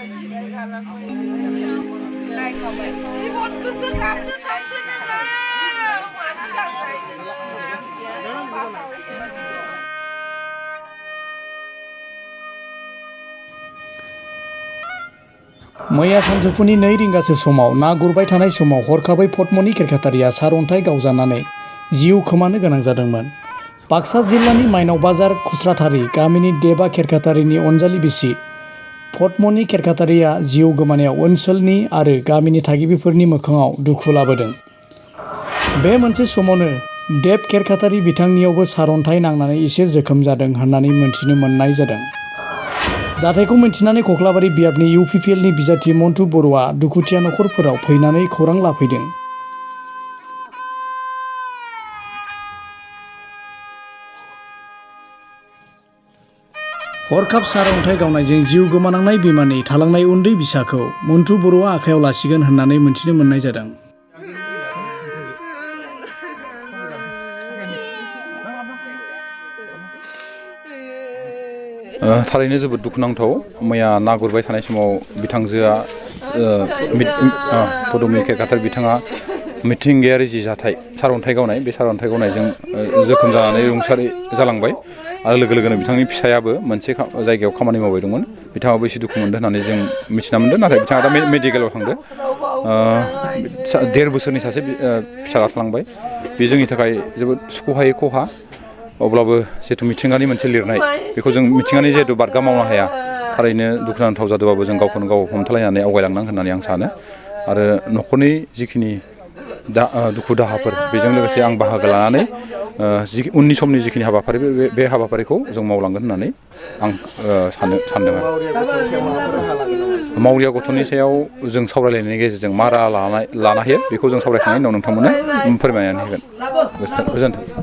मैया सानजौफुनि 2 रिंगासो समाव ना गुरबाय थानाय समाव हरखाबै पद्मनि खेरखातारिया सारअन्थाइ गावजानानै जिउ खोमानो गोनां जादोंमोन। बाक्सा जिल्लानि माइनाव बाजार खुस्राथारि गामिनि देबा खेरखातारिनि अनजालि बिसि पद्मनि खेरखातारिया जिउ गोमानायाव ओनसोलनि आरो गामिनि थागिबिफोरनि मोखाङाव दुखु लाबोदों। बे मोनसे समावनो देब खेरखातारि बिथांनियावबो सारअन्थाइ नांनानै एसे जोखोम जादों होननानै मोनथिनो मोननाय जादों। जाथायखौ मिन्थिनानै कख्लाबारि बियाबनि UPPLनि बिजाथि मन्टु बर'आ दुखुथिया नखरफोराव फैनानै खौरां लाफैदों। हरखाब सारअन्थाइ गावनायजों जिउ गोमानांनाय बिमानि थालांनाय उन्दै बिसाखौ मन्टु बर'आ आखायाव लासिगोन होननानै मोनथिनो मोननाय जादों। थारैनो जोबोद दुखुनांथाव। मैया ना गुरबाय थानाय समाव बिथांजोआ पद्मनि खेरखातारि बिथाङा मिथिंगायारि जि जाथाय सारअन्थाइ गावनाय बे सारअन्थाइ गावनायजों जोखोम जानानै रुंसारि जालांबाय आरो लोगो लोगोनो बिथांनि फिसायाबो मोनसे जायगायाव खामानि मावबाय दंमोन। बिथाङाबो एसे दुखु मोनदों होननानै जों मिथिना मोनदों। नाथाय बिथाङा दा मेडिकेलाव थांदों। 1.5 बोसोरनि सासे फिसाला थालांबाय। बे जोंनि थाखाय जोबोद सुख'हायै खहा। अब्लाबो जिहेतु मिथिंगानि मोनसे लिरनाय बेखौ जों मिथिंगानि जिहेतु बारगा मावनो हाया। थारैनो दुखुनांथाव जादोंबाबो जों गावखौनो गाव हमथालायनानै आवगायलांनांगोन होननानै आं सानो। आरो न'खरनि जिखिनि दुखु दाहाफोर बेजों लोगोसे आं बाहागो लानानै उननि समनि जिखिनि हाबाफारि बे हाबाफारिखौ जों मावलांगोन होननानै आं सानदों। मावरिया गथ'नि सायाव जों सावरायलायनायनि गेजेरजों मा राहा लानो हायो बेखौ जों सावरायखांनायनि उनाव नोंथांमोननो फोरमायनानै होगोन। गोजोन्थों।